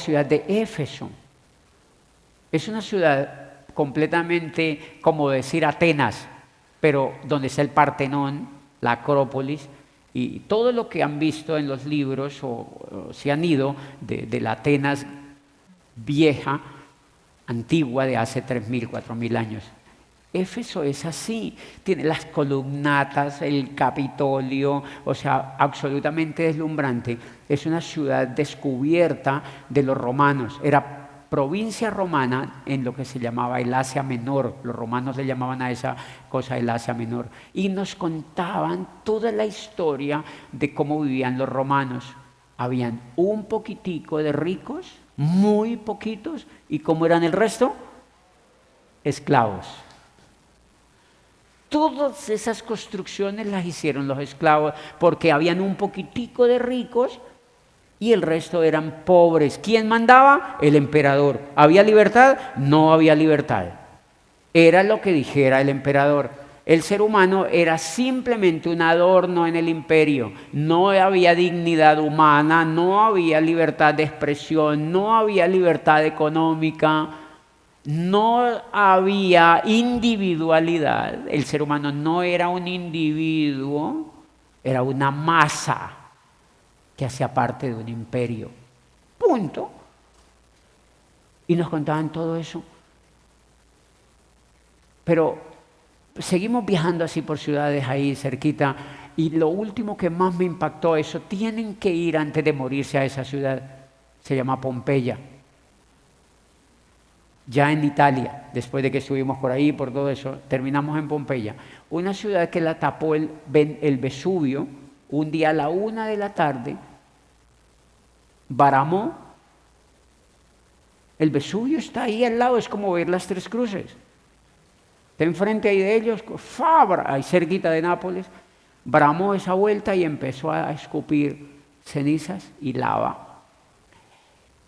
ciudad de Éfeso. Es una ciudad completamente, como decir Atenas, pero donde está el Partenón, la Acrópolis, y todo lo que han visto en los libros o si han ido de la Atenas vieja, antigua, de hace 3.000, 4.000 años. Éfeso es así, tiene las columnatas, el Capitolio, o sea, absolutamente deslumbrante. Es una ciudad descubierta de los romanos, era provincia romana en lo que se llamaba el Asia Menor. Los romanos le llamaban a esa cosa el Asia Menor. Y nos contaban toda la historia de cómo vivían los romanos. Habían un poquitico de ricos, muy poquitos, ¿y cómo eran el resto? Esclavos. Todas esas construcciones las hicieron los esclavos porque habían un poquitico de ricos y el resto eran pobres. ¿Quién mandaba? El emperador. ¿Había libertad? No había libertad. Era lo que dijera el emperador. El ser humano era simplemente un adorno en el imperio. No había dignidad humana, no había libertad de expresión, no había libertad económica, no había individualidad. El ser humano no era un individuo, era una masa que hacía parte de un imperio. Punto. Y nos contaban todo eso. Pero seguimos viajando así por ciudades ahí cerquita. Y lo último que más me impactó eso, tienen que ir antes de morirse a esa ciudad. Se llama Pompeya. Ya en Italia, después de que estuvimos por ahí, por todo eso, terminamos en Pompeya. Una ciudad que la tapó el Vesubio, un día a la 1 de la tarde, Baramó. El Vesubio está ahí al lado, es como ver las Tres Cruces. Está enfrente ahí de ellos, Fabra, ahí cerquita de Nápoles. Bramó esa vuelta y empezó a escupir cenizas y lava.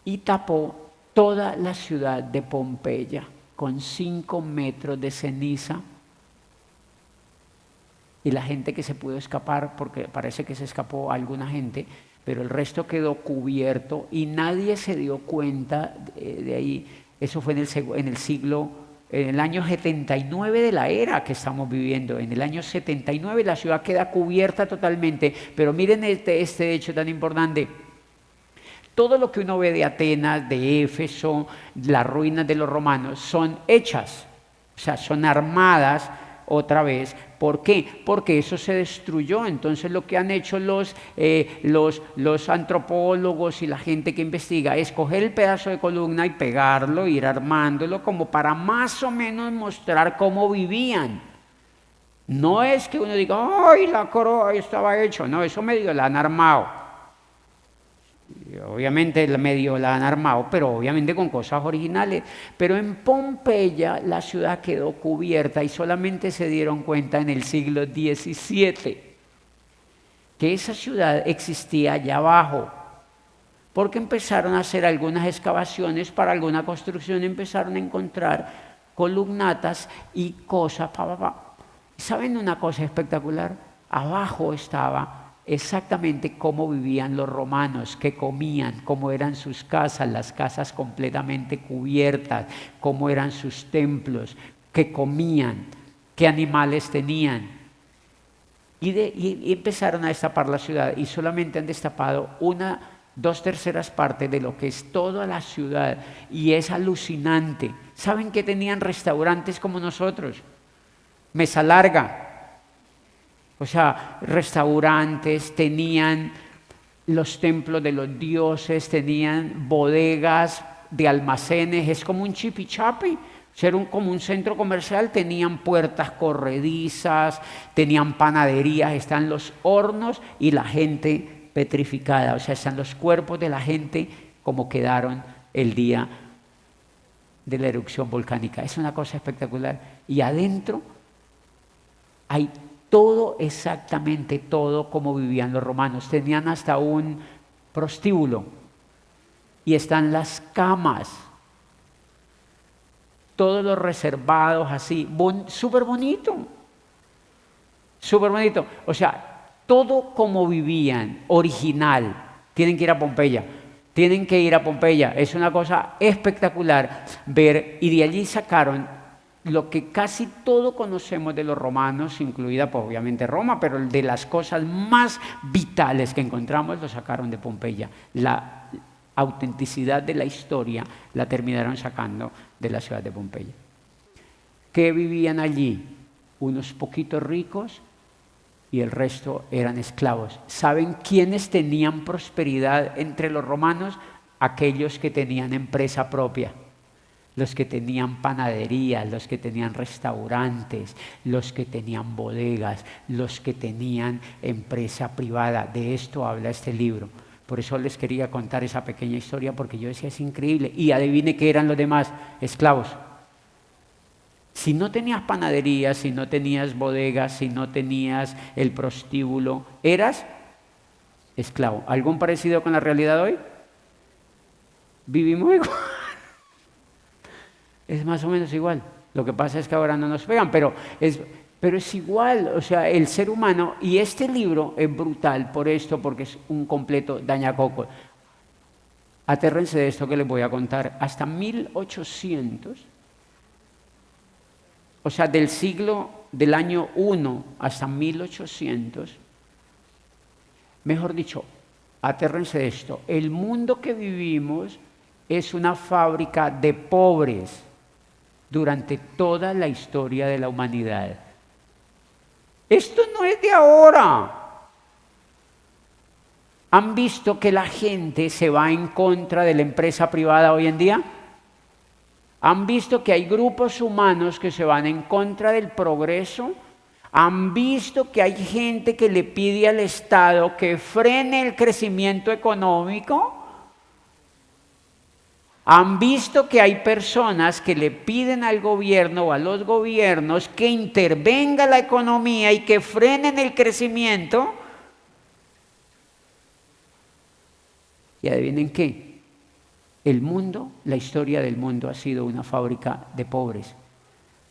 Y tapó toda la ciudad de Pompeya con 5 metros de ceniza. Y la gente que se pudo escapar, porque parece que se escapó alguna gente, pero el resto quedó cubierto y nadie se dio cuenta de ahí. Eso fue en el año 79 de la era que estamos viviendo. En el año 79 la ciudad queda cubierta totalmente. Pero miren este hecho tan importante. Todo lo que uno ve de Atenas, de Éfeso, las ruinas de los romanos, son hechas, o sea, son armadas otra vez. ¿Por qué? Porque eso se destruyó. Entonces lo que han hecho los antropólogos y la gente que investiga es coger el pedazo de columna y pegarlo, ir armándolo como para más o menos mostrar cómo vivían. No es que uno diga, ¡ay, la coroa estaba hecho! No, eso medio la han armado. Obviamente medio la han armado, pero obviamente con cosas originales. Pero en Pompeya la ciudad quedó cubierta y solamente se dieron cuenta en el siglo XVII que esa ciudad existía allá abajo, porque empezaron a hacer algunas excavaciones para alguna construcción, empezaron a encontrar columnatas y cosas. ¿Saben una cosa espectacular? Abajo estaba exactamente cómo vivían los romanos, qué comían, cómo eran sus casas, las casas completamente cubiertas, cómo eran sus templos, qué comían, qué animales tenían. Y empezaron a destapar la ciudad y solamente han destapado 2/3 partes de lo que es toda la ciudad. Y es alucinante. ¿Saben que tenían restaurantes como nosotros? Mesa larga. O sea, restaurantes, tenían los templos de los dioses, tenían bodegas de almacenes, es como un chipichapi, como un centro comercial, tenían puertas corredizas, tenían panaderías, están los hornos y la gente petrificada, o sea, están los cuerpos de la gente como quedaron el día de la erupción volcánica. Es una cosa espectacular. Y adentro hay todo, exactamente todo como vivían los romanos. Tenían hasta un prostíbulo y están las camas, todos los reservados así, súper bonito, súper bonito. O sea, todo como vivían, original. Tienen que ir a Pompeya. Tienen que ir a Pompeya. Es una cosa espectacular ver, y de allí sacaron lo que casi todo conocemos de los romanos, incluida pues, obviamente Roma, pero de las cosas más vitales que encontramos lo sacaron de Pompeya. La autenticidad de la historia la terminaron sacando de la ciudad de Pompeya. ¿Qué vivían allí? Unos poquitos ricos y el resto eran esclavos. ¿Saben quiénes tenían prosperidad entre los romanos? Aquellos que tenían empresa propia. Los que tenían panaderías, los que tenían restaurantes, los que tenían bodegas, los que tenían empresa privada. De esto habla este libro. Por eso les quería contar esa pequeña historia, porque yo decía, es increíble. Y adivine qué eran los demás, esclavos. Si no tenías panaderías, si no tenías bodegas, si no tenías el prostíbulo, eras esclavo. ¿Algún parecido con la realidad hoy? Vivimos igual. Es más o menos igual. Lo que pasa es que ahora no nos pegan, pero es igual. O sea, el ser humano, y este libro es brutal por esto, porque es un completo dañacoco. Atérrense de esto que les voy a contar. Hasta 1800, o sea, del año 1 hasta 1800, mejor dicho, atérrense de esto. El mundo que vivimos es una fábrica de pobres durante toda la historia de la humanidad. Esto no es de ahora. ¿Han visto que la gente se va en contra de la empresa privada hoy en día? ¿Han visto que hay grupos humanos que se van en contra del progreso? ¿Han visto que hay gente que le pide al Estado que frene el crecimiento económico? ¿Han visto que hay personas que le piden al gobierno o a los gobiernos que intervenga la economía y que frenen el crecimiento? Y adivinen qué, el mundo, la historia del mundo ha sido una fábrica de pobres.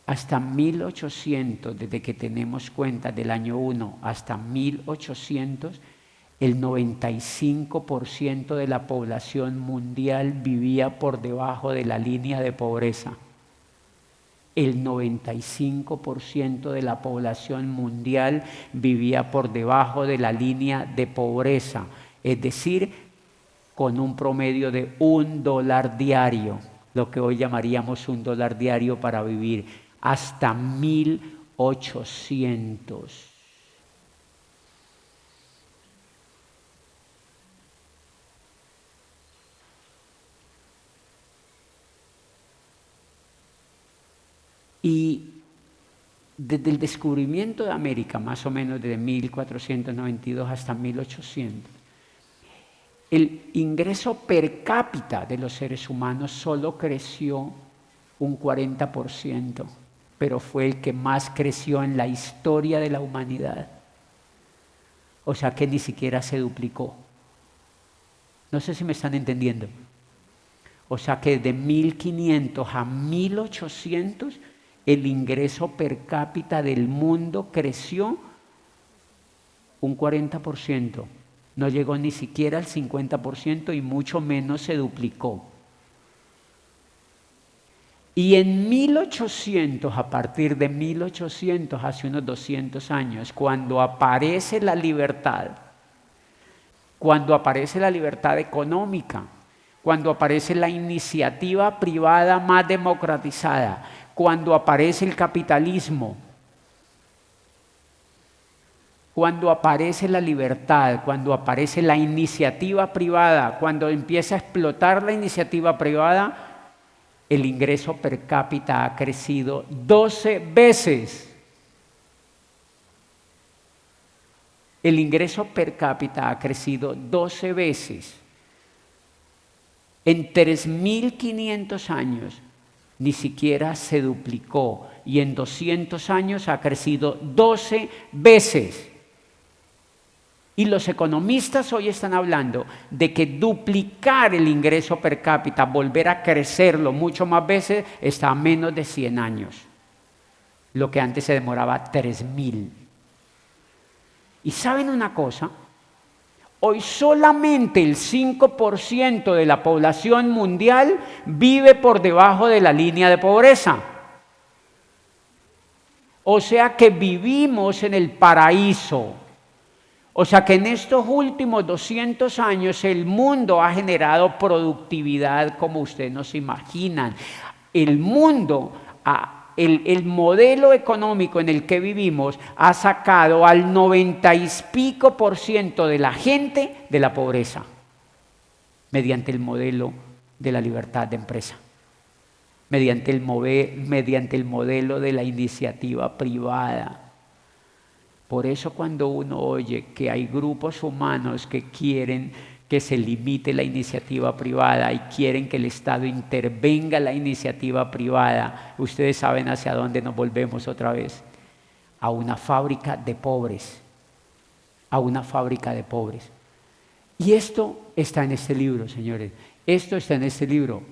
Hasta 1800, desde que tenemos cuenta del año 1 hasta 1800, el 95% de la población mundial vivía por debajo de la línea de pobreza. El 95% de la población mundial vivía por debajo de la línea de pobreza, es decir, con un promedio de $1 diario, lo que hoy llamaríamos $1 diario para vivir, hasta 1800. Y desde el descubrimiento de América, más o menos desde 1492 hasta 1800, el ingreso per cápita de los seres humanos solo creció un 40%, pero fue el que más creció en la historia de la humanidad. O sea que ni siquiera se duplicó. No sé si me están entendiendo. O sea que de 1500 a 1800 el ingreso per cápita del mundo creció un 40%. No llegó ni siquiera al 50% y mucho menos se duplicó. Y en 1800, a partir de 1800, hace unos 200 años, cuando aparece la libertad económica, cuando aparece la iniciativa privada más democratizada, cuando aparece el capitalismo, cuando aparece la libertad, cuando aparece la iniciativa privada, cuando empieza a explotar la iniciativa privada, el ingreso per cápita ha crecido 12 veces. El ingreso per cápita ha crecido 12 veces. En 3.500 años ni siquiera se duplicó y en 200 años ha crecido 12 veces. Y los economistas hoy están hablando de que duplicar el ingreso per cápita, volver a crecerlo mucho más veces, está a menos de 100 años. Lo que antes se demoraba 3.000. Y ¿saben una cosa? Hoy solamente el 5% de la población mundial vive por debajo de la línea de pobreza. O sea que vivimos en el paraíso. O sea que en estos últimos 200 años el mundo ha generado productividad como ustedes no se imaginan. El mundo, el modelo económico en el que vivimos ha sacado al 90 y pico % de la gente de la pobreza mediante el modelo de la libertad de empresa, mediante el modelo de la iniciativa privada. Por eso cuando uno oye que hay grupos humanos que quieren que se limite la iniciativa privada y quieren que el Estado intervenga en la iniciativa privada, ustedes saben hacia dónde nos volvemos otra vez. A una fábrica de pobres. A una fábrica de pobres. Y esto está en este libro, señores. Esto está en este libro.